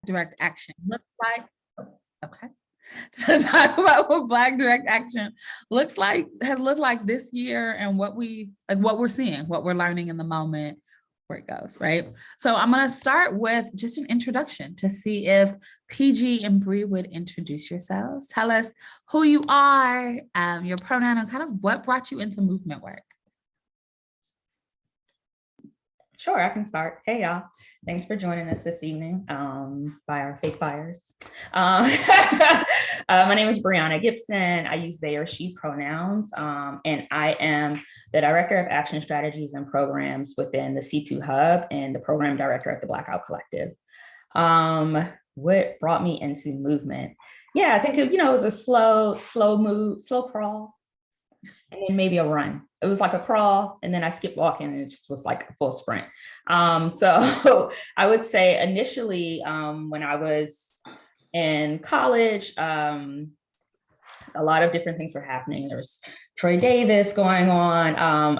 direct action looks like. Okay. To talk about what Black direct action has looked like this year and what we're seeing, what we're learning in the moment, where it goes, right? So I'm going to start with just an introduction to see if PG and Bree would introduce yourselves. Tell us who you are, your pronoun, and kind of what brought you into movement work. Sure, I can start. Hey, y'all. Thanks for joining us this evening by our fake buyers. My name is Brianna Gibson. I use they or she pronouns, and I am the Director of Action Strategies and Programs within the C2 Hub and the Program Director at the BlackOUT Collective. What brought me into movement? Yeah, I think, it was a slow move, slow crawl, and then maybe a run. It was like a crawl, and then I skipped walking, and it just was like a full sprint. So I would say initially, when I was in college, a lot of different things were happening. There was Troy Davis going on.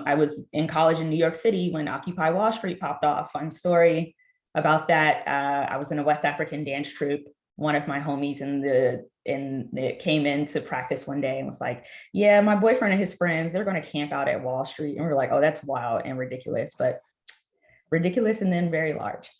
I was in college in New York City when Occupy Wall Street popped off. Fun story about that. I was in a West African dance troupe. One of my homies it came in to practice one day and was like, yeah, my boyfriend and his friends, they're going to camp out at Wall Street. And we are like, oh, that's wild and ridiculous, but ridiculous and then very large.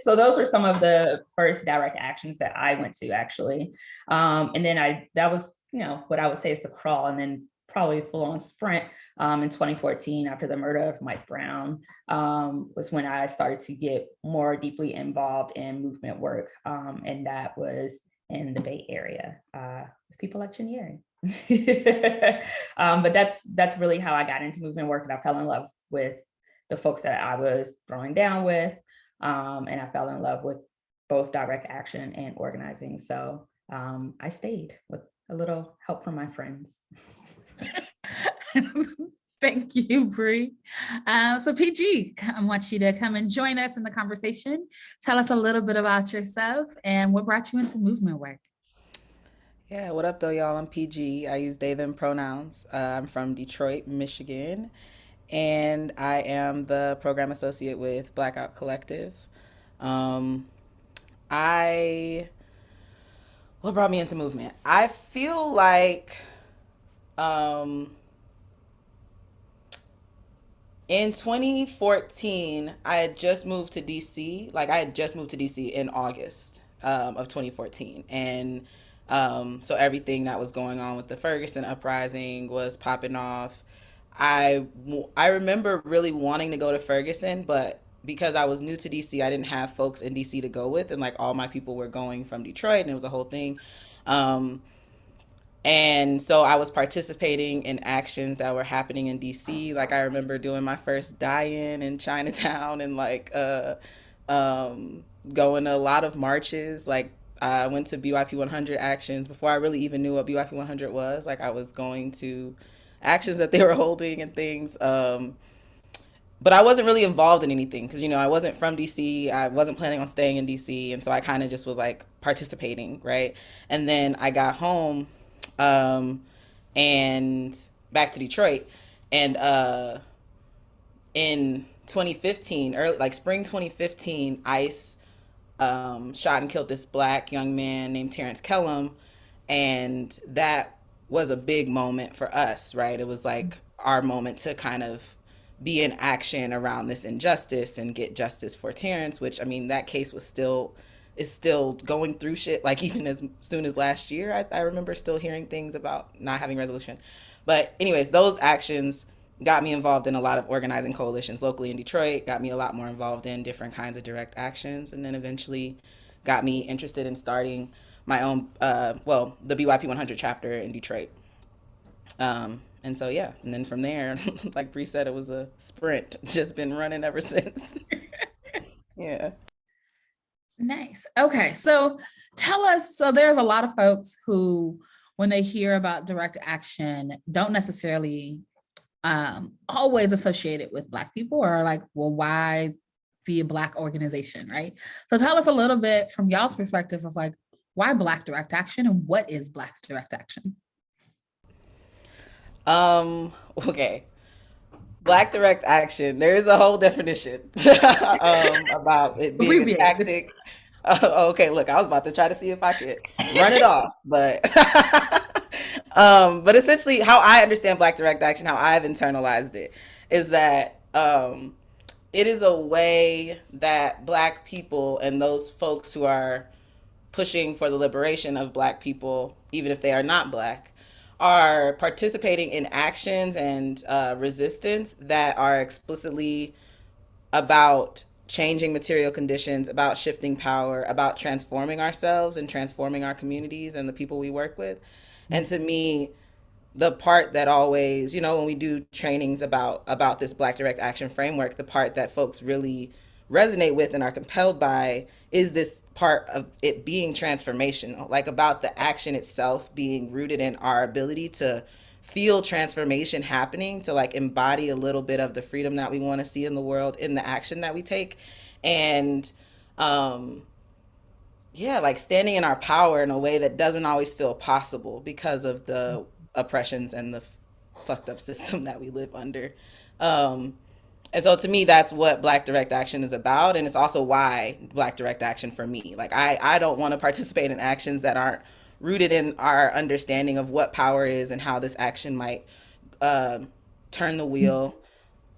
So those were some of the first direct actions that I went to, actually. And then that was, what I would say is the crawl, and then probably full on sprint in 2014 after the murder of Mike Brown was when I started to get more deeply involved in movement work. And that was in the Bay Area with people like Chinieri. But that's really how I got into movement work, and I fell in love with the folks that I was throwing down with. And I fell in love with both direct action and organizing. So I stayed with a little help from my friends. Thank you, Bree. So PG, I want you to come and join us in the conversation. Tell us a little bit about yourself and what brought you into movement work. Yeah, what up though, y'all? I'm PG. I use they, them pronouns. I'm from Detroit, Michigan, and I am the program associate with BlackOUT Collective. What brought me into movement? I feel like in 2014, I had just moved to DC. Like, I had just moved to DC in August of 2014. And so everything that was going on with the Ferguson uprising was popping off. I remember really wanting to go to Ferguson, but because I was new to DC, I didn't have folks in DC to go with. And like all my people were going from Detroit, and it was a whole thing. And so I was participating in actions that were happening in DC. Like I remember doing my first die-in in Chinatown, and like going to a lot of marches. Like I went to BYP 100 actions before I really even knew what BYP 100 was. Like I was going to actions that they were holding and things. But I wasn't really involved in anything because, I wasn't from DC. I wasn't planning on staying in DC. And so I kind of just was like participating, right? And then I got home and back to Detroit. And in 2015, early, like spring 2015, ICE shot and killed this Black young man named Terrence Kellum. And that was a big moment for us, right? It was like our moment to kind of be in action around this injustice and get justice for Terrence, which, I mean, that case is still going through shit. Like even as soon as last year, I remember still hearing things about not having resolution. But anyways, those actions got me involved in a lot of organizing coalitions locally in Detroit, got me a lot more involved in different kinds of direct actions, and then eventually got me interested in starting my own, the BYP 100 chapter in Detroit. And so, yeah, and then from there, like Bree said, it was a sprint, just been running ever since. Yeah. Nice. Okay. So tell us, so there's a lot of folks who, when they hear about direct action, don't necessarily always associate it with Black people, or like, well, why be a Black organization, right? So tell us a little bit from y'all's perspective of like, why Black direct action and what is Black direct action? Okay. Black direct action. There is a whole definition about it being a tactic Oh, okay, look, I was about to try to see if I could run it off, but but essentially how I understand Black direct action, how I've internalized it, is that it is a way that Black people and those folks who are pushing for the liberation of Black people, even if they are not Black, are participating in actions and resistance that are explicitly about changing material conditions, about shifting power, about transforming ourselves and transforming our communities and the people we work with. And to me, the part that always, when we do trainings about this Black direct action framework, the part that folks really resonate with and are compelled by is this part of it being transformational, like about the action itself being rooted in our ability to feel transformation happening, to like embody a little bit of the freedom that we want to see in the world in the action that we take. And yeah, like standing in our power in a way that doesn't always feel possible because of the oppressions and the fucked up system that we live under. And so to me, that's what Black direct action is about. And it's also why Black direct action for me. Like, I don't want to participate in actions that aren't rooted in our understanding of what power is and how this action might turn the wheel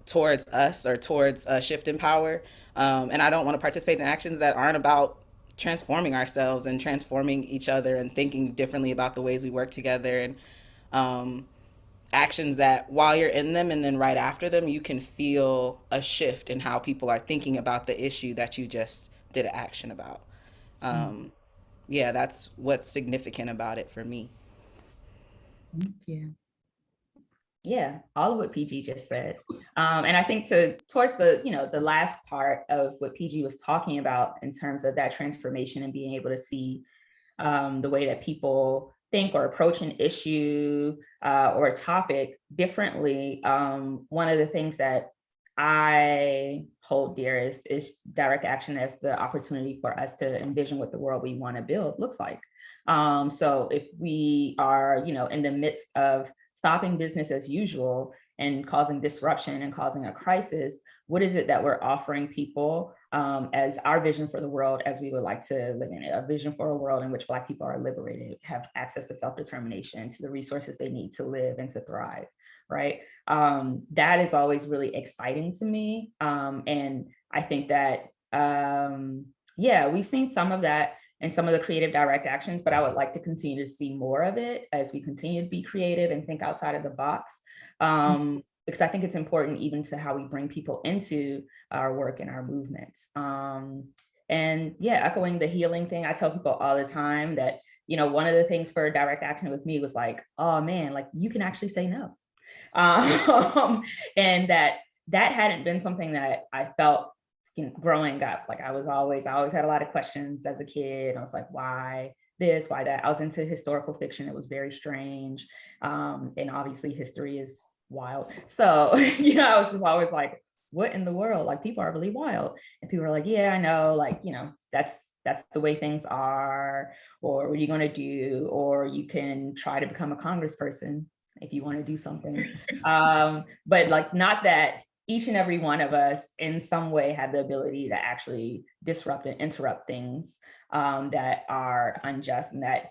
towards us or towards a shift in power. And I don't want to participate in actions that aren't about transforming ourselves and transforming each other and thinking differently about the ways we work together, and actions that while you're in them and then right after them, you can feel a shift in how people are thinking about the issue that you just did an action about. Yeah, that's what's significant about it for me. Thank you. Yeah, all of what PG just said. And I think towards the last part of what PG was talking about in terms of that transformation and being able to see the way that people think or approach an issue or a topic differently. One of the things that I hold dear is direct action as the opportunity for us to envision what the world we want to build looks like. So if we are, in the midst of stopping business as usual and causing disruption and causing a crisis, what is it that we're offering people as our vision for the world as we would like to live in it? A vision for a world in which Black people are liberated, have access to self-determination, to the resources they need to live and to thrive, right? That is always really exciting to me. And I think that, we've seen some of that and some of the creative direct actions, but I would like to continue to see more of it as we continue to be creative and think outside of the box. Because I think it's important even to how we bring people into our work and our movements. And yeah, echoing the healing thing, I tell people all the time that, one of the things for direct action with me was like, oh man, like you can actually say no. And that hadn't been something that I felt growing up. Like I always had a lot of questions as a kid. I was like, why this, why that? I was into historical fiction. It was very strange. And obviously history is wild. So, I was just always like, what in the world? Like people are really wild. And people are like, yeah, I know, like, that's the way things are, or what are you going to do? Or you can try to become a congressperson if you want to do something. But like, not that each and every one of us in some way have the ability to actually disrupt and interrupt things that are unjust and that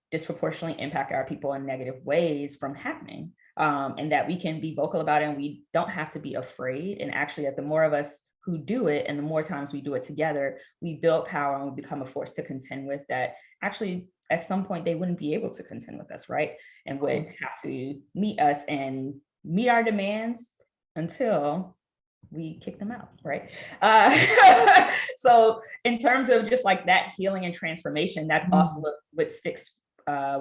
disproportionately impact our people in negative ways from happening. And that we can be vocal about it, and we don't have to be afraid. And actually, that the more of us who do it and the more times we do it together, we build power and we become a force to contend with that actually at some point they wouldn't be able to contend with us, right? And would have to meet us and meet our demands until we kick them out, right? So in terms of just like that healing and transformation, that's also what sticks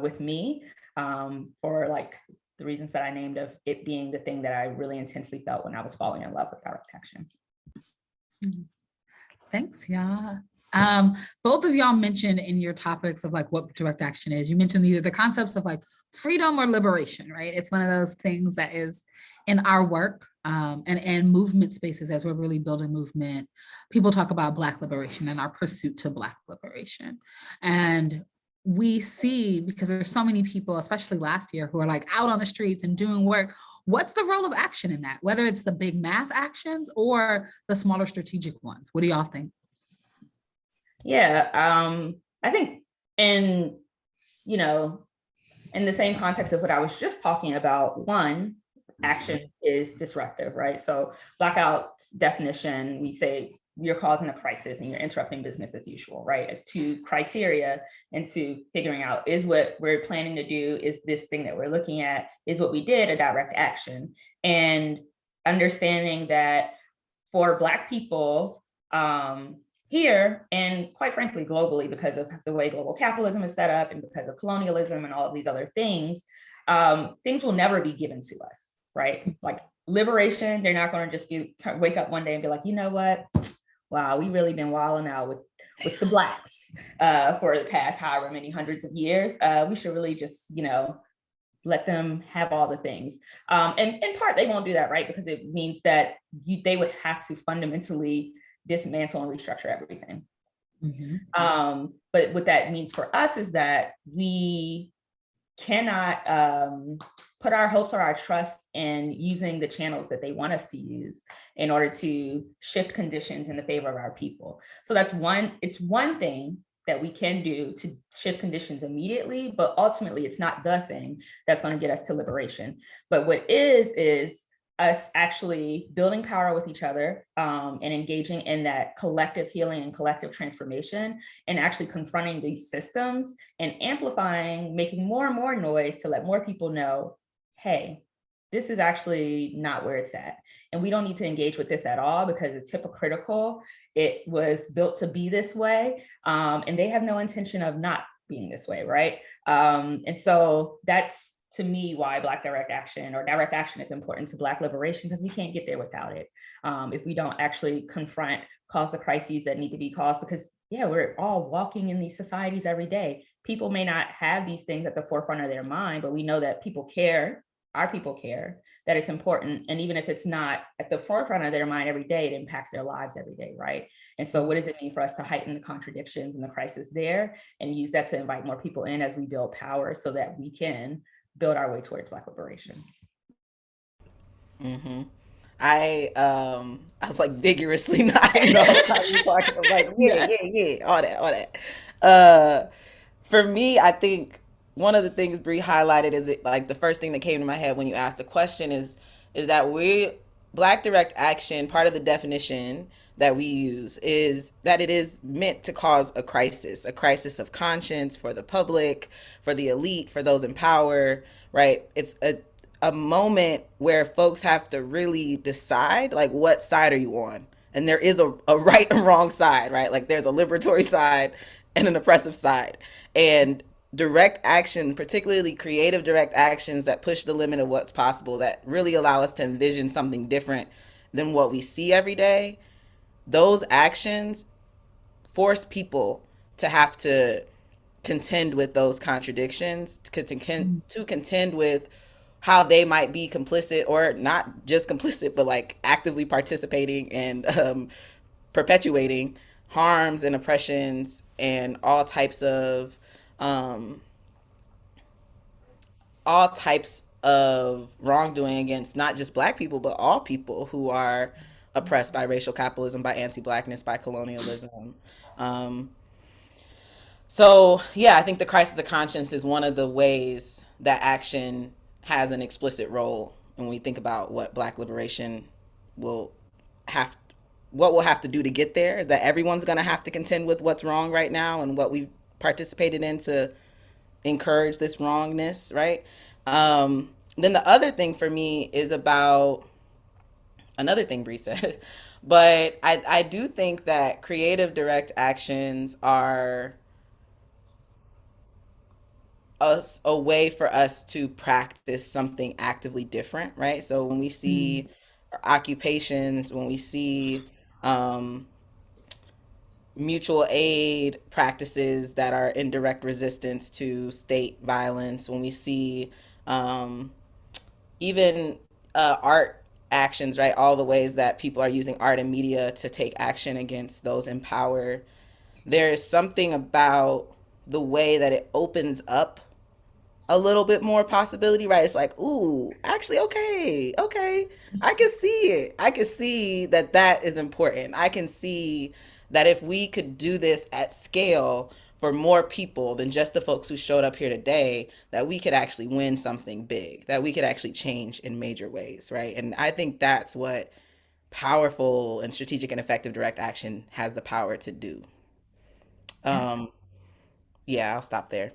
with me for like the reasons that I named, of it being the thing that I really intensely felt when I was falling in love with direct action. Thanks, y'all. Both of y'all mentioned in your topics of like what direct action is, you mentioned either the concepts of like freedom or liberation, right? It's one of those things that is in our work and movement spaces as we're really building movement. People talk about Black liberation and our pursuit to Black liberation. And we see, because there's so many people, especially last year, who are like out on the streets and doing work. What's the role of action in that? Whether it's the big mass actions or the smaller strategic ones. What do y'all think? Yeah. I think in, you know, in the same context of what I was just talking about, one, action is disruptive, right? So blackout's definition, we say you're causing a crisis and you're interrupting business as usual, right? As two criteria into figuring out, is what we're planning to do, is this thing that we're looking at, is what we did a direct action? And understanding that for Black people, here, and quite frankly, globally, because of the way global capitalism is set up and because of colonialism and all of these other things, things will never be given to us, right? Like liberation, they're not going to just wake up one day and be like, you know what? Wow, we really been wilding out with the Blacks for the past however many hundreds of years. We should really just, let them have all the things. And in part, they won't do that, right? Because it means that they would have to fundamentally dismantle and restructure everything. Mm-hmm. But what that means for us is that we cannot put our hopes or our trust in using the channels that they want us to use in order to shift conditions in the favor of our people. So it's one thing that we can do to shift conditions immediately, but ultimately it's not the thing that's going to get us to liberation. But what is us actually building power with each other and engaging in that collective healing and collective transformation, and actually confronting these systems and amplifying, making more and more noise to let more people know, hey, this is actually not where it's at. And we don't need to engage with this at all because it's hypocritical. It was built to be this way. And they have no intention of not being this way, right? And so that's, to me, why Black direct action or direct action is important to Black liberation, because we can't get there without it. If we don't actually cause the crises that need to be caused, because we're all walking in these societies every day. People may not have these things at the forefront of their mind, but we know that people care, our people care, that it's important. And even if it's not at the forefront of their mind every day, it impacts their lives every day, right? And so what does it mean for us to heighten the contradictions and the crisis there and use that to invite more people in as we build power so that we can build our way towards Black liberation? Mm-hmm. I was like vigorously nodding the whole time you were talking. I'm like, yeah, all that. For me, I think one of the things Bree highlighted is like the first thing that came to my head when you asked the question is that Black direct action, part of the definition that we use is that it is meant to cause a crisis of conscience for the public, for the elite, for those in power, right? It's a moment where folks have to really decide, like, what side are you on? And there is a right and wrong side, right? Like there's a liberatory side and an oppressive side. And direct action, particularly creative direct actions that push the limit of what's possible, that really allow us to envision something different than what we see every day, those actions force people to have to contend with those contradictions, to contend with how they might be complicit, or not just complicit, but like actively participating and perpetuating harms and oppressions and um, all types of wrongdoing against not just Black people, but all people who are oppressed by racial capitalism, by anti-Blackness, by colonialism. Um, so, yeah, I think the crisis of conscience is one of the ways that action has an explicit role when we think about what Black liberation will have, what we'll have to do to get there. Is that everyone's going to have to contend with what's wrong right now and what we've participated in to encourage this wrongness, right? Then the other thing for me is about another thing Bree said, but I do think that creative direct actions are a way for us to practice something actively different, right? So when we see occupations, when we see um, mutual aid practices that are in direct resistance to state violence, when we see um, even art actions, right? All the ways that people are using art and media to take action against those in power. There's something about the way that it opens up a little bit more possibility, right? It's like, ooh, actually, okay, I can see it. I can see that that is important. I can see that if we could do this at scale for more people than just the folks who showed up here today, that we could actually win something big, that we could actually change in major ways, right? And I think that's what powerful and strategic and effective direct action has the power to do. Yeah, I'll stop there.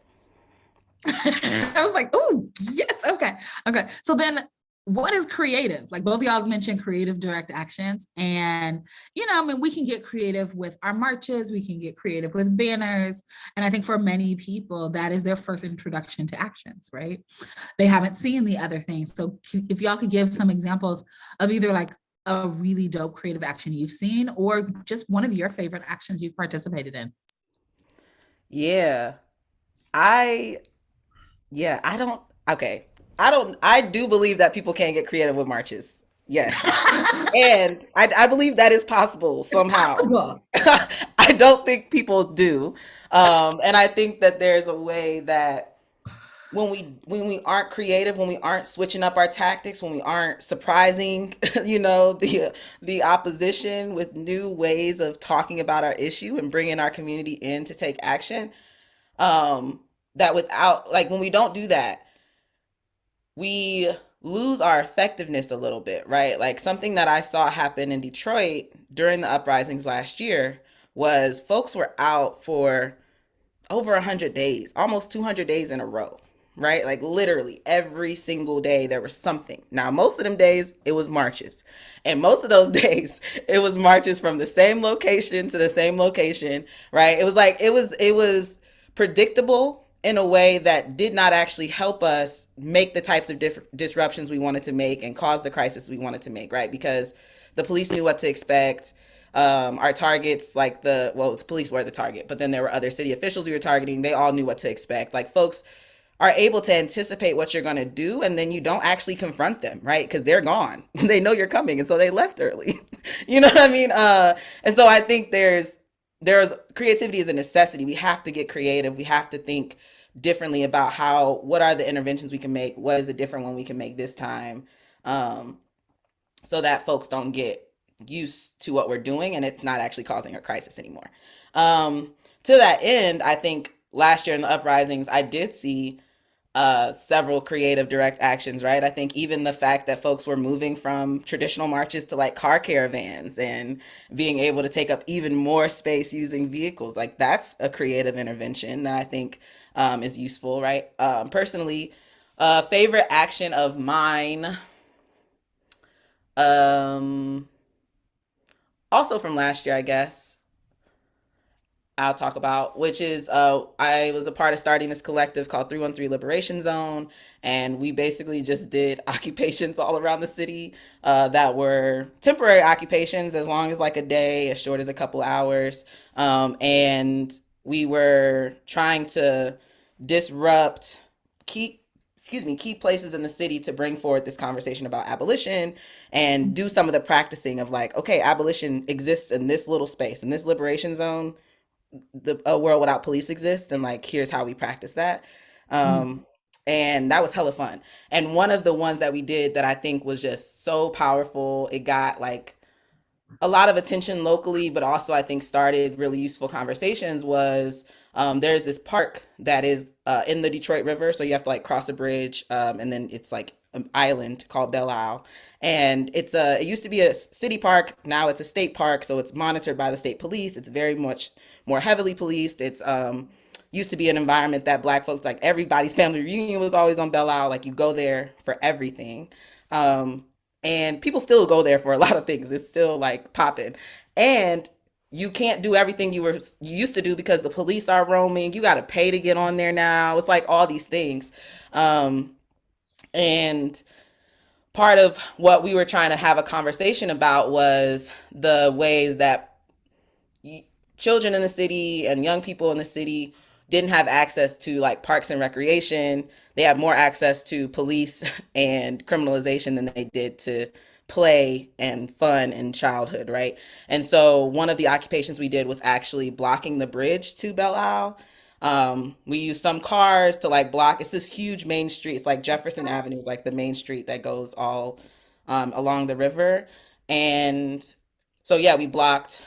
I was like, oh, yes. Okay. Okay. So then what is creative? Like both of y'all mentioned creative direct actions. And, I mean, we can get creative with our marches, we can get creative with banners. And I think for many people, that is their first introduction to actions, right? They haven't seen the other things. So if y'all could give some examples of either like a really dope creative action you've seen or just one of your favorite actions you've participated in. Yeah. I Yeah, I don't. Okay, I do believe that people can get creative with marches. Yes, and I believe that is possible It's somehow. possible. I don't think people do, and I think that there's a way that when we aren't creative, when we aren't switching up our tactics, when we aren't surprising, the opposition with new ways of talking about our issue and bringing our community in to take action, um, that without like when we don't do that we lose our effectiveness a little bit, right? Like something that I saw happen in Detroit during the uprisings last year was folks were out for over 100 days, almost 200 days in a row, right? Like literally every single day there was something. Now, most of them days it was marches. And most of those days it was marches from the same location to the same location, right? It was predictable in a way that did not actually help us make the types of disruptions we wanted to make and cause the crisis we wanted to make, right? Because the police knew what to expect. Our targets, like the police were the target, but then there were other city officials we were targeting. They all knew what to expect. Like folks are able to anticipate what you're going to do, and then you don't actually confront them, right? Because they're gone. They know you're coming, and so they left early. You know what I mean? And so I think there's creativity is a necessity. We have to get creative. We have to think differently about what are the interventions we can make? What is a different one we can make this time? Um, so that folks don't get used to what we're doing and it's not actually causing a crisis anymore. To that end, I think last year in the uprisings, I did see several creative direct actions, right? I think even the fact that folks were moving from traditional marches to like car caravans and being able to take up even more space using vehicles, like that's a creative intervention that I think is useful, right? Personally, favorite action of mine, um, also from last year, I guess, I'll talk about, which is I was a part of starting this collective called 313 Liberation Zone. And we basically just did occupations all around the city that were temporary occupations as long as like a day, as short as a couple hours. And we were trying to disrupt key places in the city to bring forward this conversation about abolition and do some of the practicing of like, okay, abolition exists in this little space, in this liberation zone. A world without police exists, and like here's how we practice that. um and that was hella fun. And one of the ones that we did that I think was just so powerful, it got like a lot of attention locally, but also I think started really useful conversations, was there's this park that is in the Detroit River. So you have to like cross a bridge, and then it's like an island called BlackOUT. And it used to be a city park. Now it's a state park. So it's monitored by the state police. It's very much more heavily policed. It's used to be an environment that Black folks, like everybody's family reunion was always on BlackOUT. Like you go there for everything. Um, and people still go there for a lot of things. It's still like popping. And you can't do everything you used to do because the police are roaming. You got to pay to get on there now. It's like all these things. And part of what we were trying to have a conversation about was the ways that children in the city and young people in the city didn't have access to like parks and recreation. They had more access to police and criminalization than they did to play and fun and childhood, right? And so one of the occupations we did was actually blocking the bridge to Belle Isle. We used some cars to like block. It's this huge main street. It's like Jefferson Avenue is like the main street that goes all along the river. And so yeah, we blocked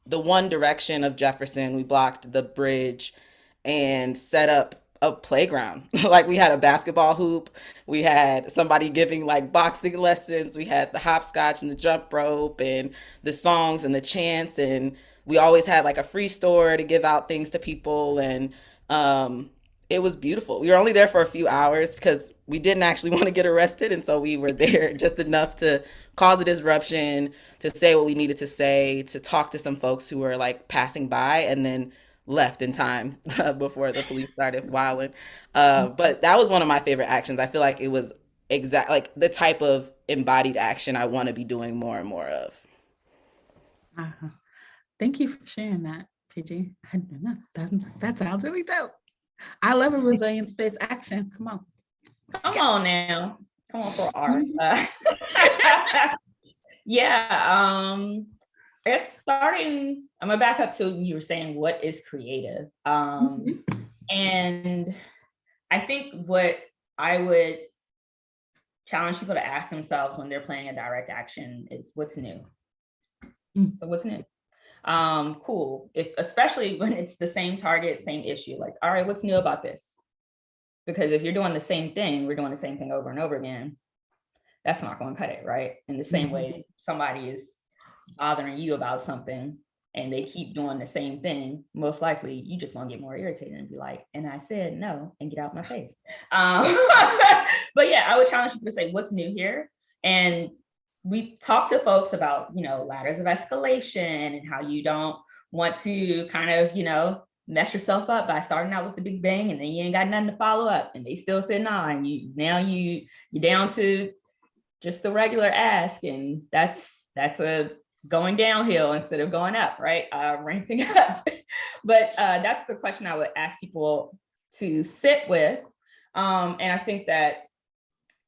the one direction of Jefferson. We blocked the bridge and set up a playground. Like we had a basketball hoop, we had somebody giving like boxing lessons, we had the hopscotch and the jump rope and the songs and the chants, and we always had like a free store to give out things to people. And it was beautiful. We were only there for a few hours because we didn't actually want to get arrested, and so we were there just enough to cause a disruption, to say what we needed to say, to talk to some folks who were like passing by, and then left in time before the police started wilding. But that was one of my favorite actions. I feel like it was exact like the type of embodied action I want to be doing more and more of. Uh-huh. Thank you for sharing that, PG. I don't know. That sounds really dope. I love a resilience-based action. Come on. Come on now. Come on for art. Yeah. It's starting, I'm gonna back up to you were saying, what is creative? And I think what I would challenge people to ask themselves when they're planning a direct action is what's new? So what's new? Cool. Especially when it's the same target, same issue, like, all right, what's new about this? Because if you're doing the same thing, we're doing the same thing over and over again, that's not going to cut it, right? In the same way, somebody is bothering you about something and they keep doing the same thing, most likely you just gonna get more irritated and be like, and I said no, and get out my face. But yeah, I would challenge people to say, what's new here? And we talk to folks about, ladders of escalation and how you don't want to kind of, mess yourself up by starting out with the big bang and then you ain't got nothing to follow up and they still say nah, and you're down to just the regular ask, and that's a going downhill instead of going up, right? Ramping up. But that's the question I would ask people to sit with. And I think that,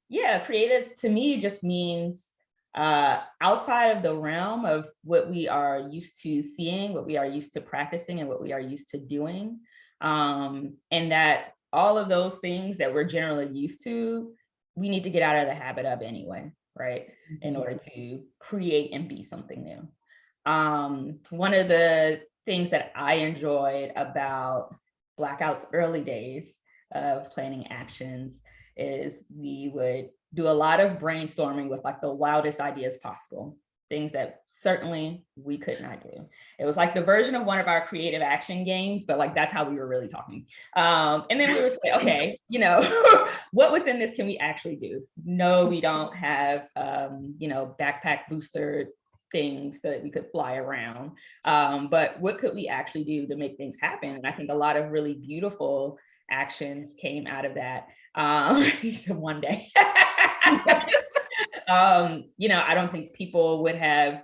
yeah, creative to me just means outside of the realm of what we are used to seeing, what we are used to practicing, and what we are used to doing. And that all of those things that we're generally used to, we need to get out of the habit of anyway, right? In order to create and be something new. One of the things that I enjoyed about BlackOUT's early days of planning actions is we would do a lot of brainstorming with like the wildest ideas possible, things that certainly we could not do. It was like the version of one of our creative action games, but like that's how we were really talking. And then we would say, okay, what within this can we actually do? No, we don't have, backpack booster things so that we could fly around. But what could we actually do to make things happen? And I think a lot of really beautiful actions came out of that. He said one day. I don't think people would have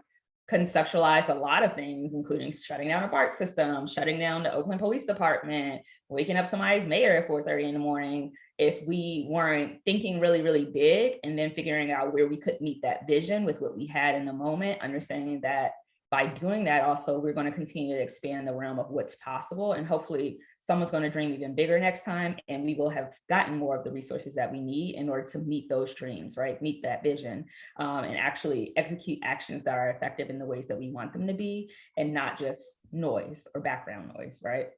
conceptualized a lot of things, including shutting down a BART system, shutting down the Oakland Police Department, waking up somebody's mayor at 4:30 in the morning, if we weren't thinking really, really big and then figuring out where we could meet that vision with what we had in the moment, understanding that by doing that, also, we're going to continue to expand the realm of what's possible. And hopefully someone's going to dream even bigger next time. And we will have gotten more of the resources that we need in order to meet those dreams, right? Meet that vision, and actually execute actions that are effective in the ways that we want them to be, and not just noise or background noise, right?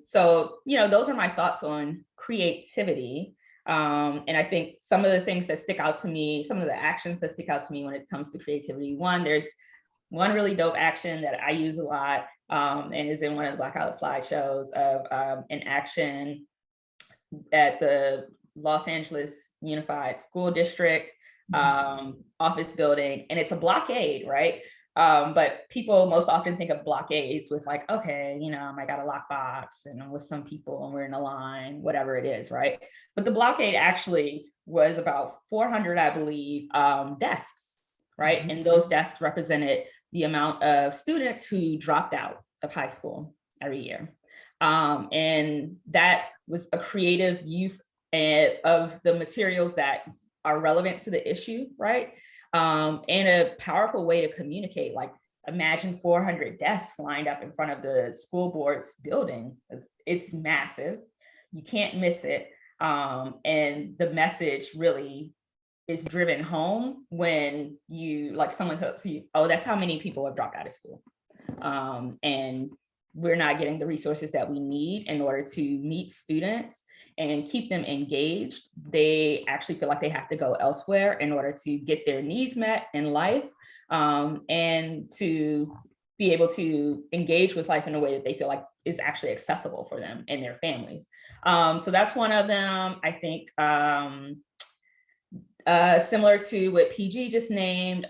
So, those are my thoughts on creativity. And I think some of the things that stick out to me, some of the actions that stick out to me when it comes to creativity, there's one really dope action that I use a lot, and is in one of the BlackOUT slideshows of an action at the Los Angeles Unified School District office building. And it's a blockade, right? But people most often think of blockades with like, okay, I got a lockbox and I'm with some people and we're in a line, whatever it is, right? But the blockade actually was about 400, I believe, desks, right? And those desks represented the amount of students who dropped out of high school every year. And that was a creative use of the materials that are relevant to the issue, right? And a powerful way to communicate. Like, imagine 400 desks lined up in front of the school board's building. It's massive. You can't miss it. And the message really is driven home when you, like, someone tells you, oh, that's how many people have dropped out of school. And we're not getting the resources that we need in order to meet students and keep them engaged. They actually feel like they have to go elsewhere in order to get their needs met in life, and to be able to engage with life in a way that they feel like is actually accessible for them and their families. So that's one of them. I think similar to what PG just named,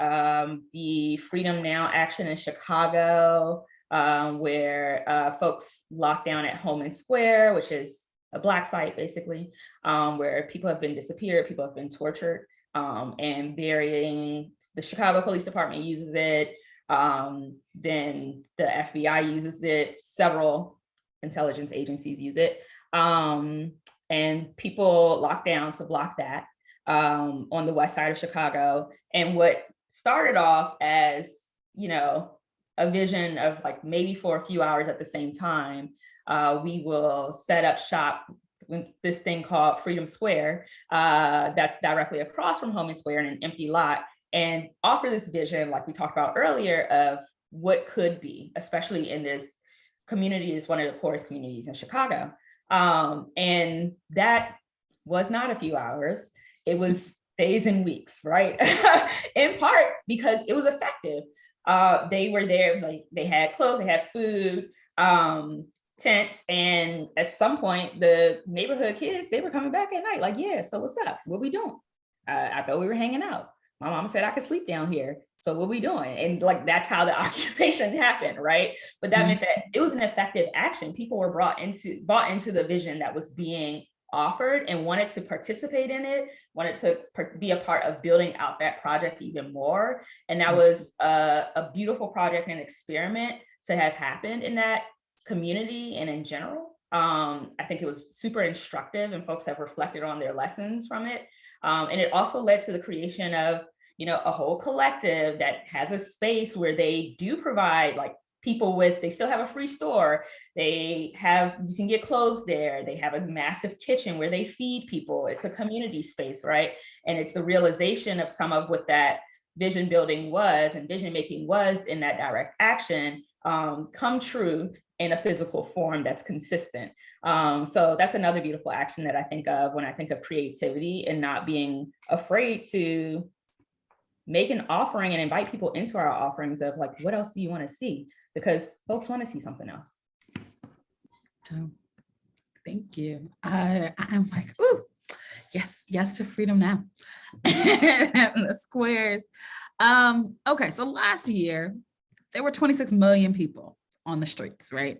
the Freedom Now action in Chicago, where folks locked down at Holman Square, which is a Black site basically, where people have been disappeared, people have been tortured, and varying, the Chicago Police Department uses it, then the FBI uses it, several intelligence agencies use it, and people locked down to block that on the west side of Chicago. And what started off as, a vision of like maybe for a few hours at the same time, we will set up shop with this thing called Freedom Square, that's directly across from Holman Square in an empty lot, and offer this vision, like we talked about earlier, of what could be, especially in this community is one of the poorest communities in Chicago. And that was not a few hours. It was days and weeks, right? In part because it was effective. They were there, like they had clothes, they had food, tents, and at some point the neighborhood kids, they were coming back at night like, yeah, so what's up? What we doing? I thought we were hanging out. My mom said I could sleep down here. So what we doing? And like, that's how the occupation happened, right? But that meant that it was an effective action. People were bought into the vision that was being offered and wanted to participate in it, wanted to be a part of building out that project even more. And that was a beautiful project and experiment to have happened in that community and in general. I think it was super instructive, and folks have reflected on their lessons from it. And it also led to the creation of, a whole collective that has a space where they do provide like people with, they still have a free store. You can get clothes there. They have a massive kitchen where they feed people. It's a community space, right? And it's the realization of some of what that vision building was and vision making was in that direct action come true in a physical form that's consistent. So that's another beautiful action that I think of when I think of creativity, and not being afraid to make an offering and invite people into our offerings of like, what else do you want to see? Because folks want to see something else. So, thank you. I'm like, ooh, yes to freedom now. The squares. Okay, so last year there were 26 million people on the streets, right?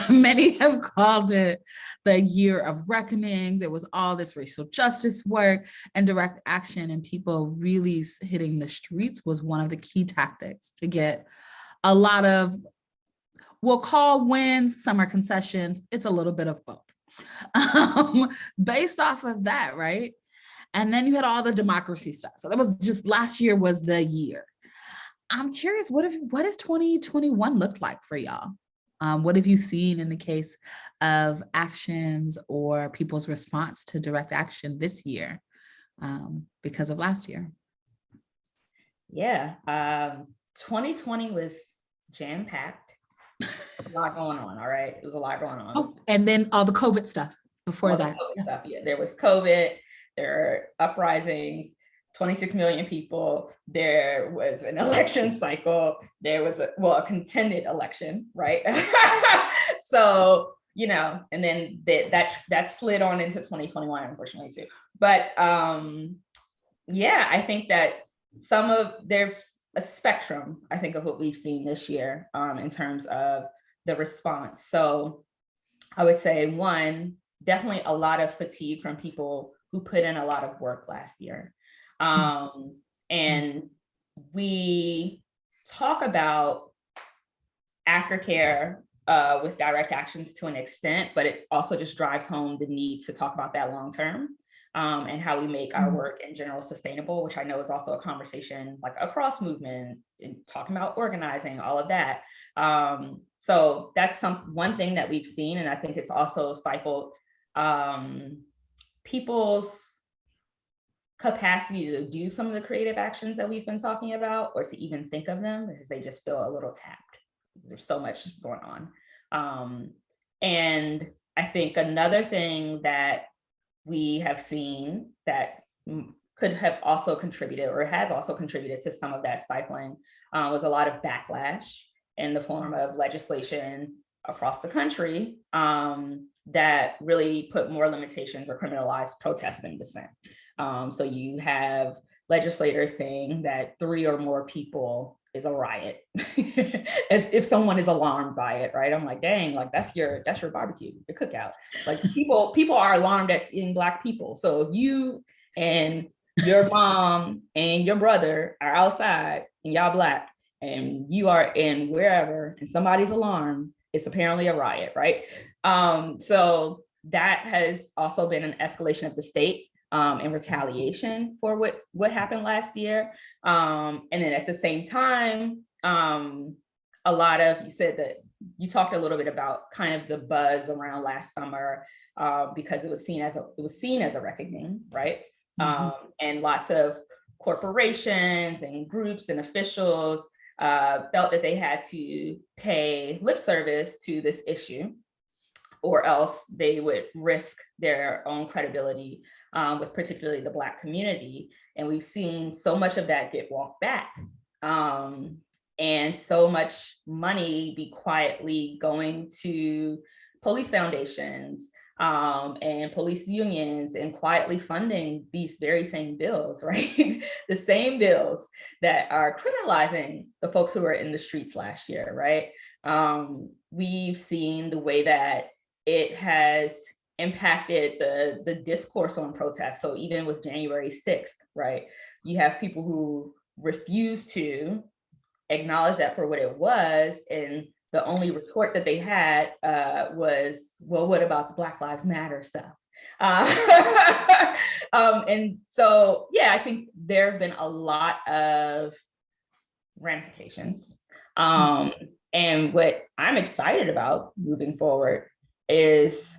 Many have called it the year of reckoning. There was all this racial justice work and direct action, and people really hitting the streets was one of the key tactics to get a lot of, we'll call wins, some are concessions. It's a little bit of both. Based off of that, right? And then you had all the democracy stuff. So that was just, last year was the year. I'm curious, what has 2021 looked like for y'all? What have you seen in the case of actions or people's response to direct action this year because of last year? Yeah, 2020 was jam-packed. A lot going on, all right? It was a lot going on. Oh, and then all the COVID stuff before that. Yeah, there was COVID, there are uprisings, 26 million people, there was an election cycle, there was a contended election, right? So, and then that slid on into 2021, unfortunately too. But yeah, I think that there's a spectrum, I think, of what we've seen this year in terms of the response. So I would say one, definitely a lot of fatigue from people who put in a lot of work last year. And we talk about aftercare with direct actions to an extent, but it also just drives home the need to talk about that long term and how we make our work in general sustainable, which I know is also a conversation like across movement and talking about organizing, all of that. So that's one thing that we've seen, and I think it's also stifled people's capacity to do some of the creative actions that we've been talking about, or to even think of them, because they just feel a little tapped. there's so much going on. And I think another thing that we have seen that could have also contributed or has also contributed to some of that stifling was a lot of backlash in the form of legislation across the country that really put more limitations or criminalized protest and dissent. So you have legislators saying that 3 or more people is a riot, as if someone is alarmed by it, right? I'm like, dang, like that's your barbecue, your cookout. Like people are alarmed at seeing Black people. So if you and your mom and your brother are outside and y'all Black and you are in wherever and somebody's alarmed, it's apparently a riot, right? So that has also been an escalation of the state in retaliation for what happened last year. And then at the same time, a lot of, you said that you talked a little bit about kind of the buzz around last summer because it was seen as a reckoning, right? And lots of corporations and groups and officials felt that they had to pay lip service to this issue, or else they would risk their own credibility with particularly the Black community. And we've seen so much of that get walked back. And so much money be quietly going to police foundations and police unions and quietly funding these very same bills, right? The same bills that are criminalizing the folks who were in the streets last year, right? We've seen the way that it has impacted the discourse on protests. So even with January 6th, right, you have people who refuse to acknowledge that for what it was, and the only retort that they had was, well, what about the Black Lives Matter stuff? And so, yeah, I think there have been a lot of ramifications. And what I'm excited about moving forward is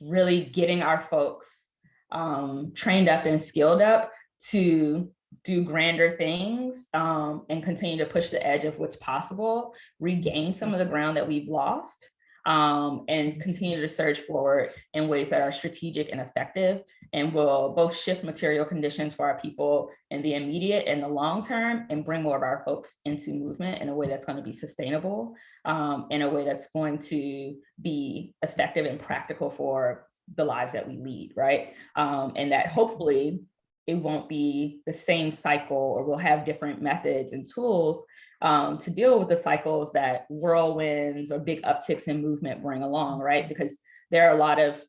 really getting our folks trained up and skilled up to do grander things and continue to push the edge of what's possible, regain some of the ground that we've lost, and continue to surge forward in ways that are strategic and effective and will both shift material conditions for our people in the immediate and the long term, and bring more of our folks into movement in a way that's going to be sustainable, in a way that's going to be effective and practical for the lives that we lead, right? And that hopefully it won't be the same cycle, or we'll have different methods and tools to deal with the cycles that whirlwinds or big upticks in movement bring along, right? Because there are a lot of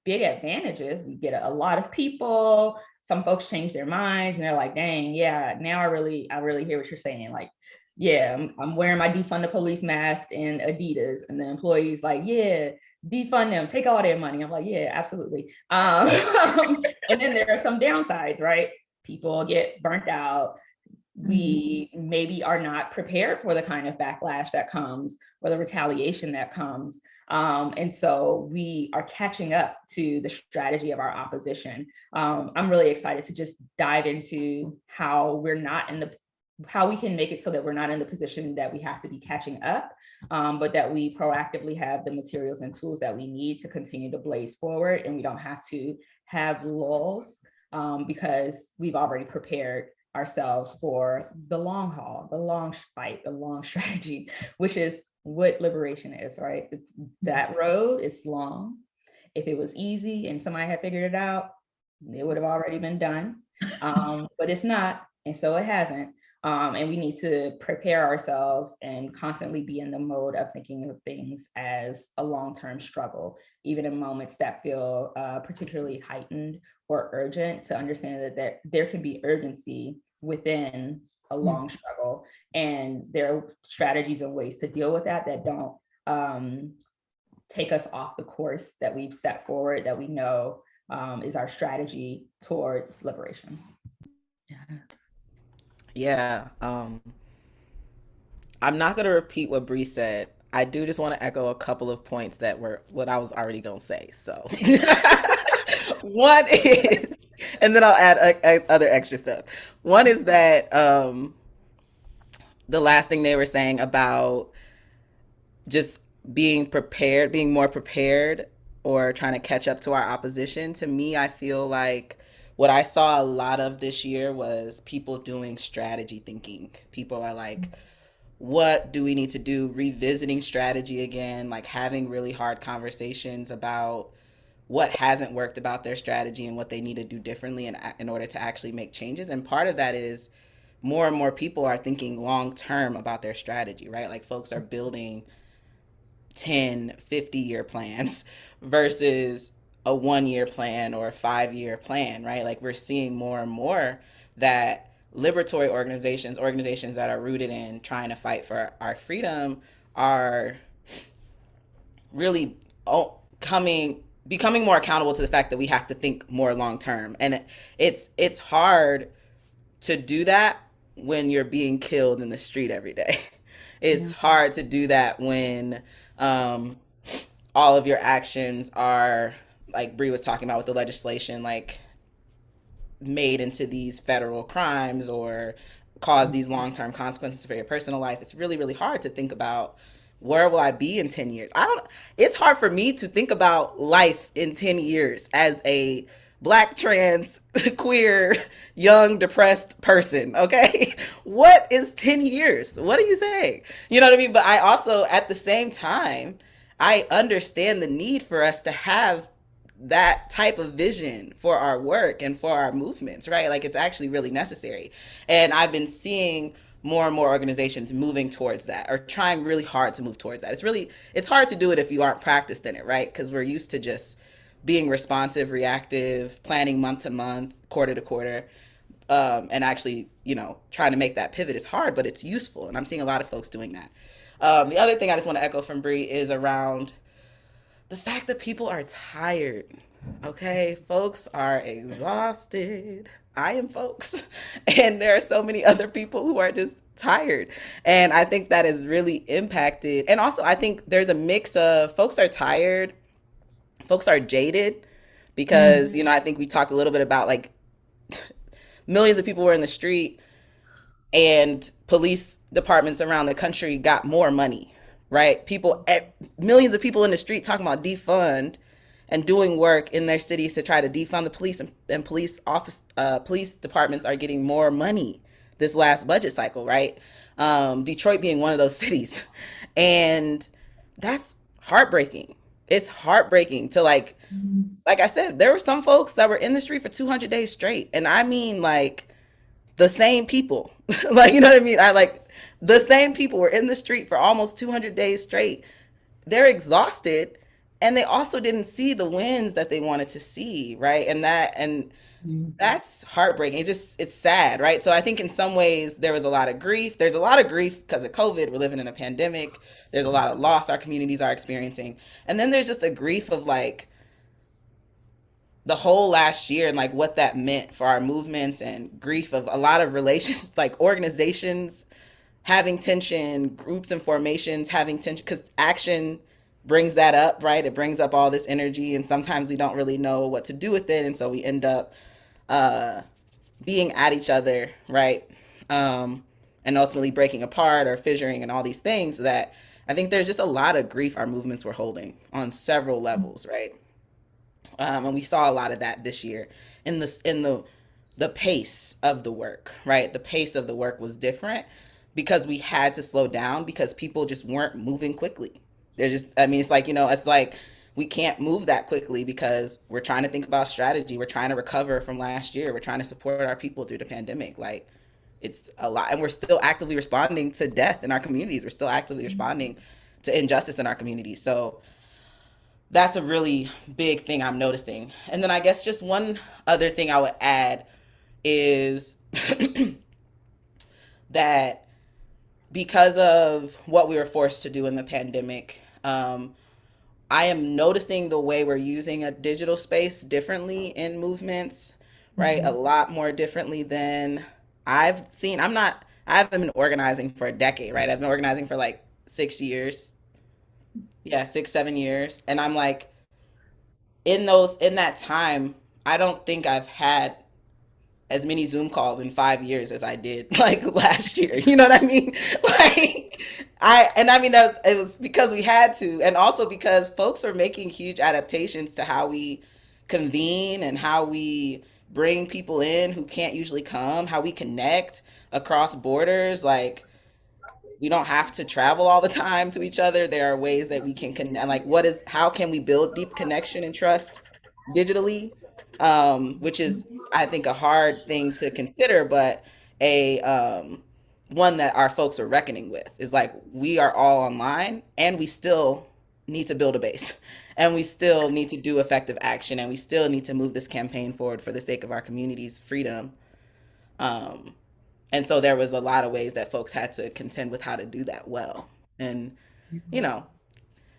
big advantages. We get a lot of people, some folks change their minds and they're like, dang, yeah, now I really hear what you're saying. Like, yeah, I'm wearing my defund the police mask in Adidas, and the employee's like, yeah, defund them, take all their money. I'm like, yeah, absolutely. And then there are some downsides, right? People get burnt out. We maybe are not prepared for the kind of backlash that comes, or the retaliation that comes. And so we are catching up to the strategy of our opposition. I'm really excited to just dive into how we can make it so that we're not in the position that we have to be catching up, but that we proactively have the materials and tools that we need to continue to blaze forward, and we don't have to have lulls because we've already prepared ourselves for the long haul, the long fight, the long strategy, which is what liberation is, right? That road is long. If it was easy and somebody had figured it out, it would have already been done, but it's not, and so it hasn't. And we need to prepare ourselves and constantly be in the mode of thinking of things as a long-term struggle, even in moments that feel particularly heightened or urgent, to understand that there can be urgency within a long struggle. And there are strategies and ways to deal with that don't take us off the course that we've set forward, that we know is our strategy towards liberation. Yeah. I'm not going to repeat what Bree said. I do just want to echo a couple of points that were what I was already going to say. So one is, and then I'll add other extra stuff. One is that the last thing they were saying about just being prepared, being more prepared, or trying to catch up to our opposition. To me, I feel like what I saw a lot of this year was people doing strategy thinking. People are like, what do we need to do? Revisiting strategy again, like having really hard conversations about what hasn't worked about their strategy and what they need to do differently in order to actually make changes. And part of that is more and more people are thinking long term about their strategy, right? Like folks are building 10, 50-year plans versus a 1 year plan or a 5 year plan, right? Like we're seeing more and more that liberatory organizations, organizations that are rooted in trying to fight for our freedom, are really coming becoming more accountable to the fact that we have to think more long term. And it's hard to do that when you're being killed in the street every day. It's Yeah. hard to do that when um, all of your actions are, like Bree was talking about with the legislation, like made into these federal crimes or cause these long-term consequences for your personal life. It's really, really hard to think about where will I be in 10 years. I don't It's hard for me to think about life in 10 years as a black, trans, queer, young, depressed person. Okay. What is 10 years? What are you saying? You know what I mean? But I also, at the same time, I understand the need for us to have that type of vision for our work and for our movements, right? Like it's actually really necessary. And I've been seeing more and more organizations moving towards that, or trying really hard to move towards that. It's hard to do it if you aren't practiced in it, right? Because we're used to just being responsive, reactive, planning month to month, quarter to quarter. And actually, trying to make that pivot is hard, but it's useful. And I'm seeing a lot of folks doing that. The other thing I just want to echo from Bree is around the fact that people are tired. Okay, folks are exhausted. I am folks. And there are so many other people who are just tired. And I think that is really impacted. And also, I think there's a mix of folks are tired, folks are jaded because, I think we talked a little bit about like millions of people were in the street and police departments around the country got more money, right? Millions of people in the street talking about defund and doing work in their cities to try to defund the police, and police departments are getting more money this last budget cycle, right? Detroit being one of those cities. And that's heartbreaking. It's heartbreaking to like I said, there were some folks that were in the street for 200 days straight. And I mean, like, the same people. Like, you know what I mean? The same people were in the street for almost 200 days straight. They're exhausted, and they also didn't see the wins that they wanted to see, right? And that's heartbreaking. It's sad, right? So I think in some ways there was a lot of grief. There's a lot of grief because of COVID. We're living in a pandemic. There's a lot of loss our communities are experiencing. And then there's just a grief of like the whole last year and like what that meant for our movements, and grief of a lot of relations, like organizations having tension, groups and formations having tension, because action brings that up, right? It brings up all this energy, and sometimes we don't really know what to do with it, and so we end up uh, being at each other, right? And ultimately breaking apart or fissuring and all these things. That I think there's just a lot of grief our movements were holding on several levels, right? And we saw a lot of that this year in the pace of the work, right? The pace of the work was different because we had to slow down because people just weren't moving quickly. They're just, I mean, it's like we can't move that quickly because we're trying to think about strategy. We're trying to recover from last year. We're trying to support our people through the pandemic. Like it's a lot, and we're still actively responding to death in our communities. We're still actively responding to injustice in our communities. So that's a really big thing I'm noticing. And then I guess just one other thing I would add is that because of what we were forced to do in the pandemic, I am noticing the way we're using a digital space differently in movements, right? A lot more differently than I've seen. I haven't been organizing for a decade, right? I've been organizing for like 6 years. Yeah, 6, 7 years. And I'm like, in that time, I don't think I've had as many Zoom calls in 5 years as I did like last year. You know what I mean? Like I mean it was because we had to, and also because folks are making huge adaptations to how we convene and how we bring people in who can't usually come, how we connect across borders. Like we don't have to travel all the time to each other. There are ways that we can connect. Like how can we build deep connection and trust digitally? Which is, I think, a hard thing to consider, but a one that our folks are reckoning with is like we are all online and we still need to build a base and we still need to do effective action and we still need to move this campaign forward for the sake of our community's freedom. Um, and so there was a lot of ways that folks had to contend with how to do that well. And, you know,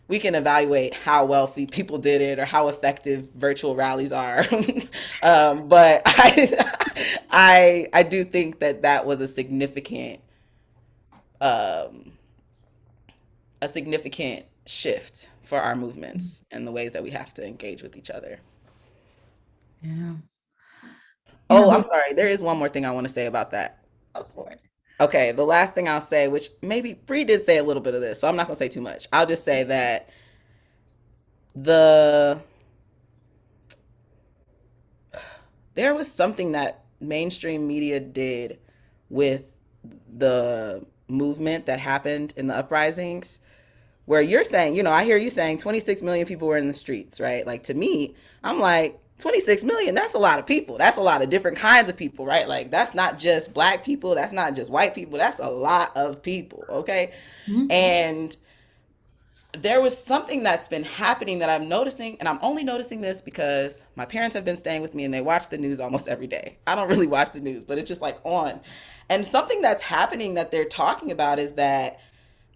we can evaluate how well people did it or how effective virtual rallies are. But I do think that that was um, a significant shift for our movements and the ways that we have to engage with each other. Yeah. Oh, I'm sorry. There is one more thing I want to say about that. Go for it. Okay, the last thing I'll say, which maybe Bree did say a little bit of this, so I'm not gonna say too much. I'll just say that the there was something that mainstream media did with the movement that happened in the uprisings where you're saying, I hear you saying 26 million people were in the streets, right? Like to me, I'm like 26 million, that's a lot of people. That's a lot of different kinds of people, right? Like that's not just black people, that's not just white people, that's a lot of people, okay? Mhm. And there was something that's been happening that I'm noticing, and I'm only noticing this because my parents have been staying with me and they watch the news almost every day. I don't really watch the news, but it's just like on. And something that's happening that they're talking about is that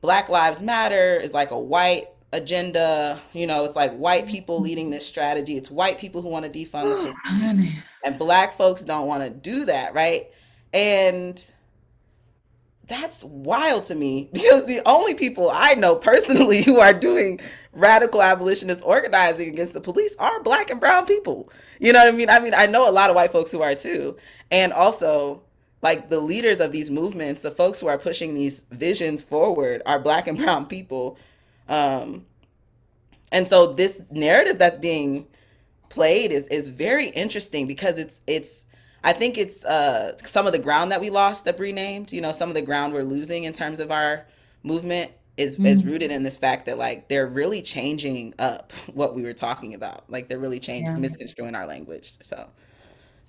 Black Lives Matter is like a white agenda. It's like white people leading this strategy. It's white people who want to defund the police. Honey. And black folks don't want to do that, right? And that's wild to me because the only people I know personally who are doing radical abolitionist organizing against the police are black and brown people. You know what I mean? I know a lot of white folks who are too. And also, like the leaders of these movements, the folks who are pushing these visions forward are black and brown people. And so this narrative that's being played is very interesting because it's I think it's some of the ground that we lost that Bree named, some of the ground we're losing in terms of our movement is rooted in this fact that like they're really changing up what we were talking about. Like they're really changing, misconstruing our language. So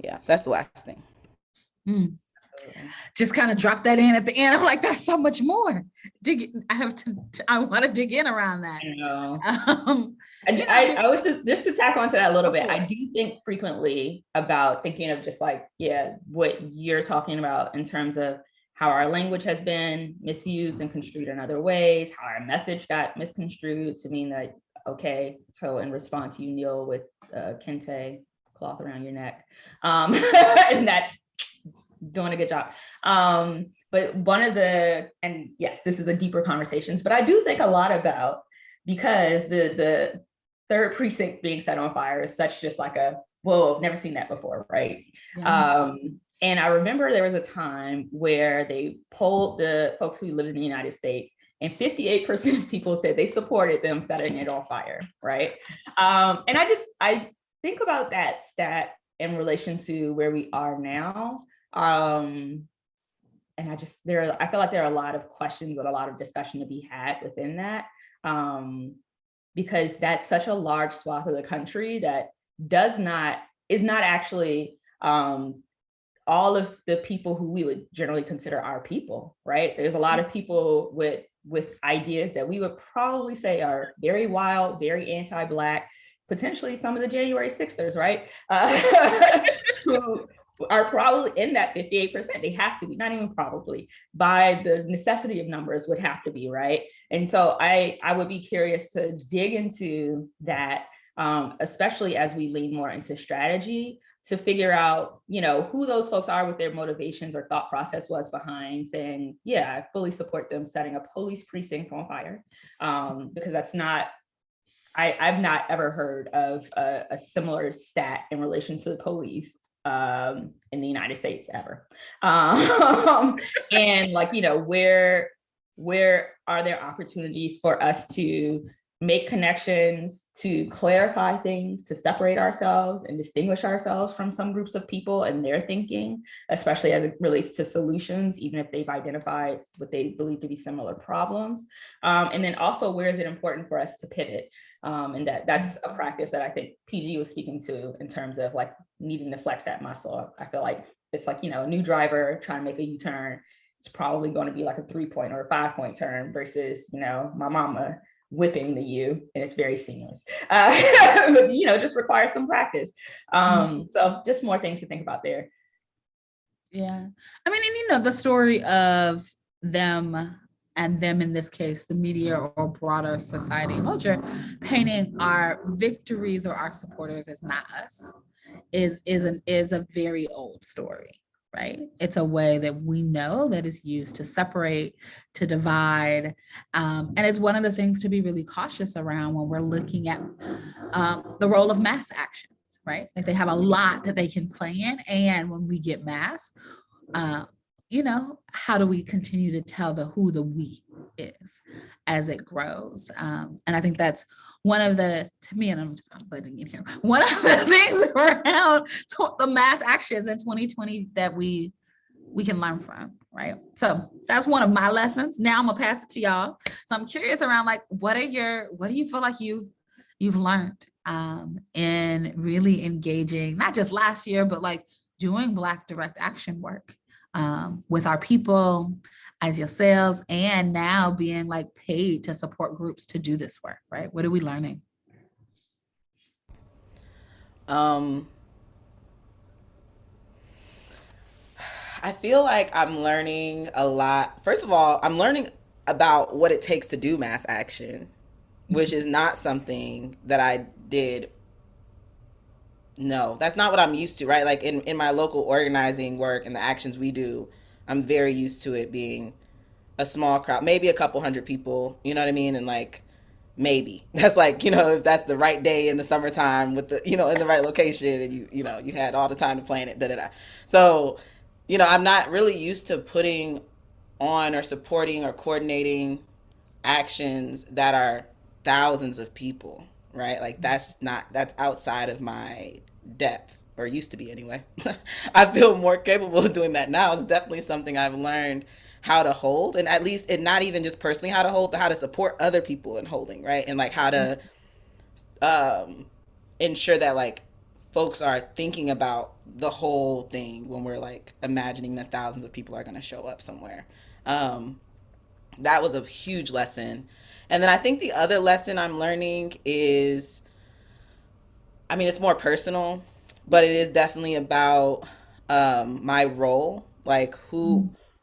yeah, that's the last thing. Just kind of drop that in at the end. I'm like, that's so much more. I want to dig in around that. I was just to tack onto that a little bit. I do think frequently about thinking of just like, what you're talking about in terms of how our language has been misused and construed in other ways, how our message got misconstrued to mean that, okay, so in response, you kneel with kente cloth around your neck. And that's doing a good job. But and yes, this is a deeper conversations, but I do think a lot about, because the third precinct being set on fire is such just like whoa, I've never seen that before, right? Yeah. And I remember there was a time where they polled the folks who live in the United States, and 58% of people said they supported them setting it on fire, right? And I think about that stat in relation to where we are now. And I feel like there are a lot of questions and a lot of discussion to be had within that, because that's such a large swath of the country that is not actually all of the people who we would generally consider our people, right? There's a lot of people with ideas that we would probably say are very wild, very anti-Black, potentially some of the January 6ers, right? Who are probably in that 58%. They have to be, not even probably, by the necessity of numbers would have to be, right? And so I would be curious to dig into that, especially as we lean more into strategy, to figure out, who those folks are, what their motivations or thought process was behind saying, yeah, I fully support them setting a police precinct on fire, because that's not, I've not ever heard of a similar stat in relation to the police in the United States ever. And like, where are there opportunities for us to make connections, to clarify things, to separate ourselves and distinguish ourselves from some groups of people and their thinking, especially as it relates to solutions, even if they've identified what they believe to be similar problems. And then also, where is it important for us to pivot? And that's a practice that I think PG was speaking to in terms of like needing to flex that muscle. I feel like it's like, a new driver trying to make a U-turn. It's probably going to be like a 3-point or a 5-point turn versus, my mama whipping the U, and it's very seamless. But, just requires some practice. So just more things to think about there. Yeah. I mean, and the story of them, and them in this case, the media or broader society and culture, painting our victories or our supporters as not us is a very old story, right? It's a way that we know that is used to separate, to divide. And it's one of the things to be really cautious around when we're looking at the role of mass actions, right? Like they have a lot that they can play in. And when we get mass, how do we continue to tell who the we is as it grows? And I think that's one of the, to me, and I'm letting in here, one of the things around the mass actions in 2020 that we can learn from, right? So that's one of my lessons. Now I'm gonna pass it to y'all. So I'm curious around like, what do you feel like you've learned in really engaging, not just last year, but like doing Black direct action work with our people as yourselves, and now being like paid to support groups to do this work, right? What are we learning? I feel like I'm learning a lot. First of all, I'm learning about what it takes to do mass action, which is not something that I did. No, that's not what I'm used to, right? Like in my local organizing work and the actions we do, I'm very used to it being a small crowd, maybe a couple hundred people, you know what I mean? And like, maybe that's like, if that's the right day in the summertime with the, in the right location, and you had all the time to plan it, da da da. So, I'm not really used to putting on or supporting or coordinating actions that are thousands of people, right? Like that's outside of my depth, or used to be anyway. I feel more capable of doing that now. It's definitely something I've learned how to hold, and at least, and not even just personally how to hold, but how to support other people in holding, right? And like how to ensure that like folks are thinking about the whole thing when we're like imagining that thousands of people are going to show up somewhere. That was a huge lesson. And then I think the other lesson I'm learning is, I mean, it's more personal, but it is definitely about my role. Like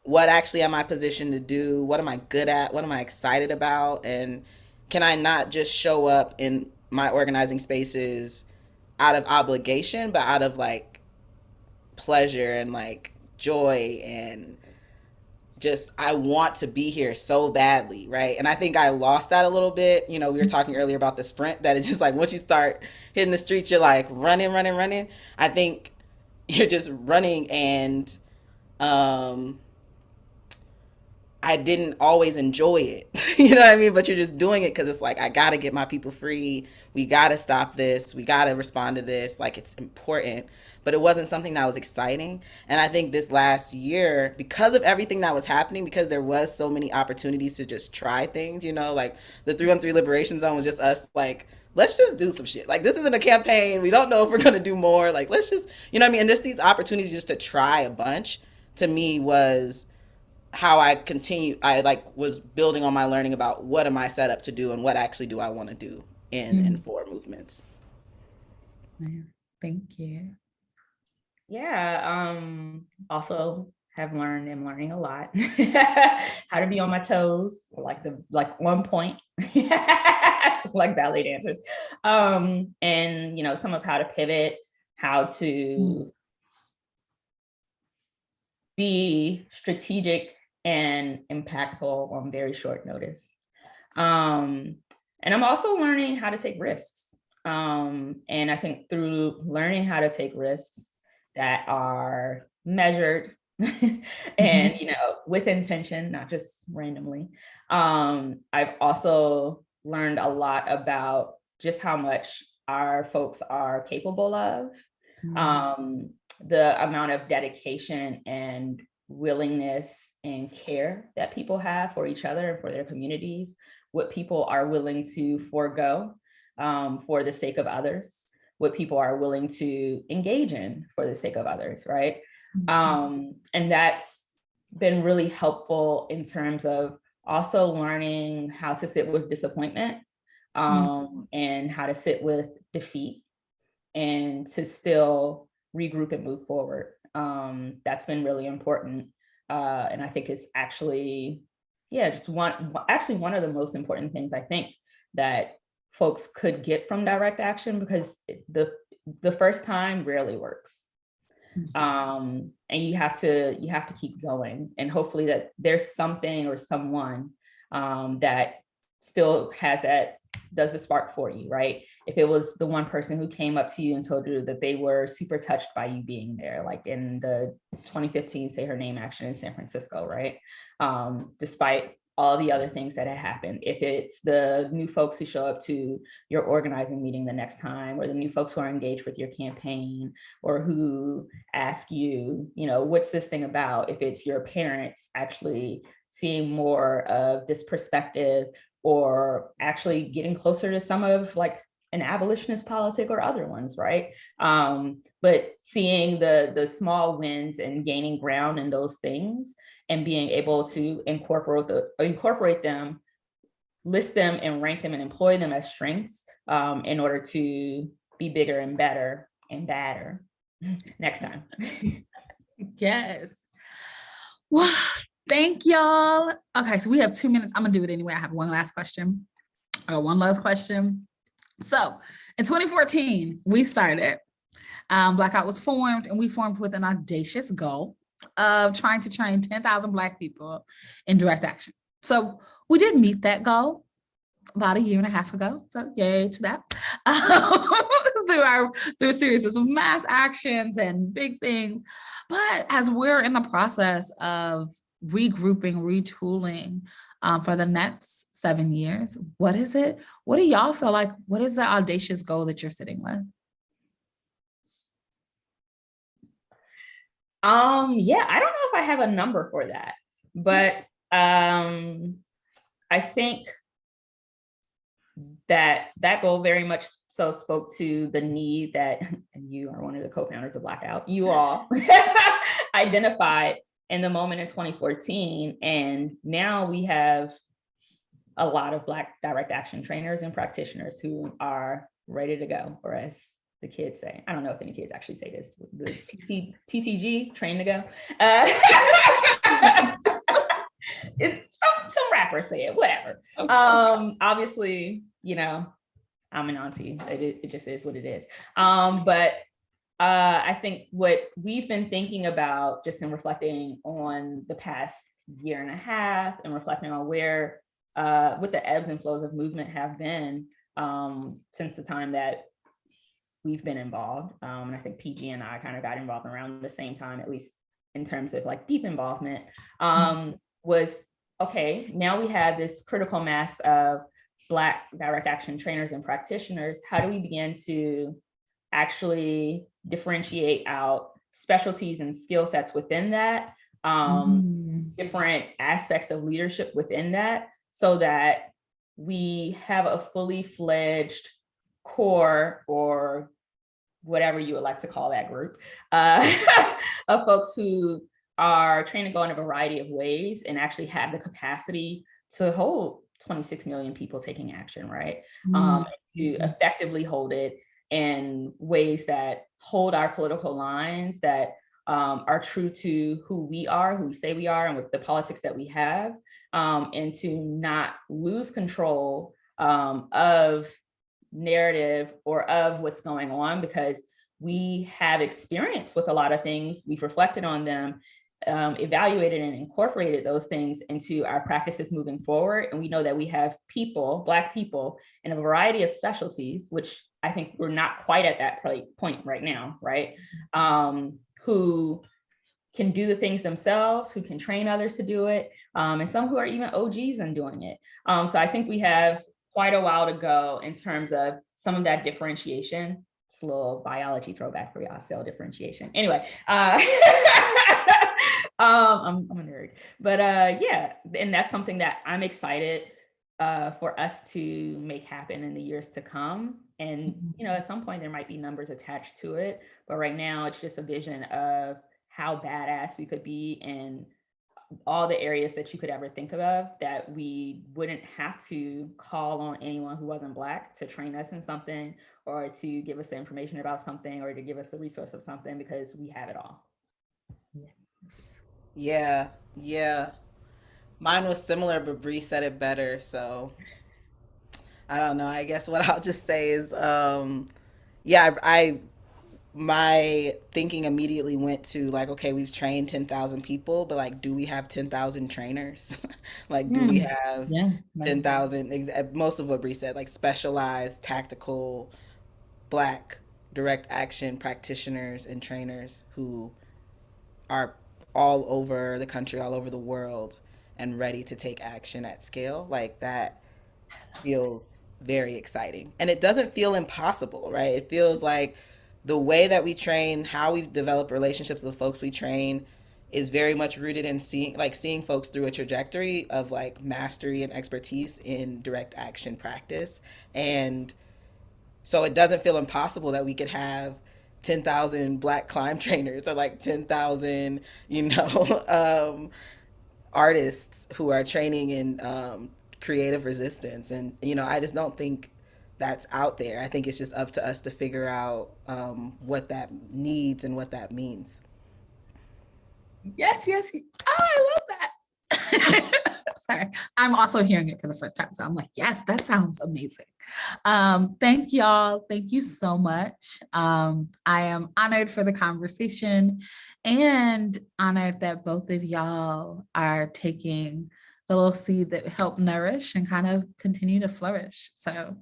what actually am I positioned to do? What am I good at? What am I excited about? And can I not just show up in my organizing spaces out of obligation, but out of like pleasure and like joy, and just I want to be here so badly, right? And I think I lost that a little bit. We were talking earlier about the sprint, that it's just like once you start hitting the streets, you're like running. I think you're just running, and I didn't always enjoy it. You know what I mean? But you're just doing it because it's like, I got to get my people free. We got to stop this. We got to respond to this. Like, it's important. But it wasn't something that was exciting. And I think this last year, because of everything that was happening, because there was so many opportunities to just try things, like the 313 Liberation Zone was just us, like, let's just do some shit. Like, this isn't a campaign. We don't know if we're going to do more. Like, let's just, you know what I mean? And just these opportunities just to try a bunch, to me, was how I was building on my learning about what am I set up to do and what actually do I want to do in and for movements. Thank you. Yeah. Also am learning a lot. How to be on my toes, like on point, like ballet dancers. And some of how to pivot, how to be strategic and impactful on very short notice. And I'm also learning how to take risks. And I think through learning how to take risks that are measured and, you know, with intention, not just randomly. I've also learned a lot about just how much our folks are capable of, the amount of dedication and willingness and care that people have for each other and for their communities, what people are willing to forego for the sake of others, what people are willing to engage in for the sake of others, right? And that's been really helpful in terms of also learning how to sit with disappointment and how to sit with defeat and to still regroup and move forward. That's been really important. And I think it's actually, just one of the most important things I think that folks could get from direct action, because the first time rarely works. And you have to keep going, and hopefully that there's something or someone that still does the spark for you, right? If it was the one person who came up to you and told you that they were super touched by you being there, like in the 2015 Say Her Name action in San Francisco, right? Despite all the other things that had happened. If it's the new folks who show up to your organizing meeting the next time, or the new folks who are engaged with your campaign, or who ask you, you know, what's this thing about? If it's your parents actually seeing more of this perspective, or actually getting closer to some of like an abolitionist politic or other ones, right? But seeing the small wins and gaining ground in those things, and being able to incorporate them, list them and rank them and employ them as strengths in order to be bigger and better and badder next time. Yes. Well, thank y'all. Okay, so we have 2 minutes. I'm gonna do it anyway. I have one last question. So in 2014, we started. BlackOUT was formed, and we formed with an audacious goal of trying to train 10,000 Black people in direct action. So we did meet that goal about a year and a half ago. So yay to that. Through a series of mass actions and big things. But as we're in the process of regrouping, retooling for the next 7 years, what do y'all feel like? What is the audacious goal that you're sitting with? I don't know if I have a number for that, but I think that goal very much so spoke to the need that, and you are one of the co-founders of BlackOUT, you all identified in the moment in 2014. And now we have a lot of Black direct action trainers and practitioners who are ready to go, or as the kids say. I don't know if any kids actually say this, the TCG, train to go. It's some rappers say it, whatever. Okay. Obviously, you know, I'm an auntie. It just is what it is. But I think what we've been thinking about, just in reflecting on the past year and a half, and reflecting on where what the ebbs and flows of movement have been since the time that we've been involved. And I think PG and I kind of got involved around the same time, at least in terms of like deep involvement, was, okay, now we have this critical mass of Black direct action trainers and practitioners. How do we begin to actually differentiate out specialties and skill sets within that, different aspects of leadership within that, so that we have a fully fledged core, or whatever you would like to call that group, of folks who are trained to go in a variety of ways and actually have the capacity to hold 26 million people taking action, right? To effectively hold it in ways that hold our political lines, that are true to who we are, who we say we are, and with the politics that we have, and to not lose control of narrative or of what's going on, because we have experience with a lot of things. We've reflected on them, evaluated and incorporated those things into our practices moving forward. And we know that we have people, Black people, in a variety of specialties, which I think we're not quite at that point right now, right? Who can do the things themselves, who can train others to do it, and some who are even OGs in doing it. So I think we have quite a while to go in terms of some of that differentiation. It's a little biology throwback for y'all, cell differentiation. Anyway, I'm a nerd, but yeah, and that's something that I'm excited for us to make happen in the years to come. And, you know, at some point there might be numbers attached to it, but right now it's just a vision of how badass we could be in all the areas that you could ever think of, that we wouldn't have to call on anyone who wasn't Black to train us in something, or to give us the information about something, or to give us the resource of something, because we have it all. Yeah, yeah. Mine was similar, but Bree said it better. So I don't know. I guess what I'll just say is, yeah, my thinking immediately went to like, okay, we've trained 10,000 people, but like, do we have 10,000 trainers? Like, do we have Yeah. 10,000, most of what Bree said, like specialized, tactical, Black direct action practitioners and trainers who are all over the country, all over the world, and ready to take action at scale. Like that feels very exciting. And it doesn't feel impossible, right? It feels like the way that we train, how we develop relationships with the folks we train is very much rooted in seeing folks through a trajectory of like mastery and expertise in direct action practice. And so it doesn't feel impossible that we could have 10,000 Black climb trainers, or like 10,000, artists who are training in creative resistance. And, I just don't think that's out there. I think it's just up to us to figure out what that needs and what that means. Yes. Oh, I love that. Sorry, I'm also hearing it for the first time. So I'm like, yes, that sounds amazing. Thank y'all. Thank you so much. I am honored for the conversation, and honored that both of y'all are taking the little seed that helped nourish and kind of continue to flourish. So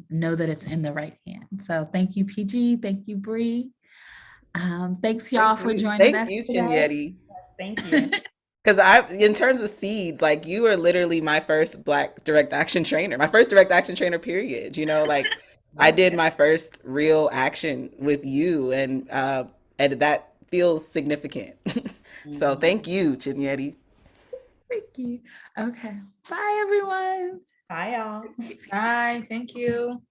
know that it's in the right hand. So thank you, PG. Thank you, Bree. Thanks y'all for joining us. Thank you, today. Chinyere. Yes, thank you. Because in terms of seeds, like you are literally my first Black direct action trainer, my first direct action trainer, period. Like I did my first real action with you, and that feels significant. So thank you, Chinyere. Thank you. Okay. Bye, everyone. Bye, y'all. Bye. Thank you.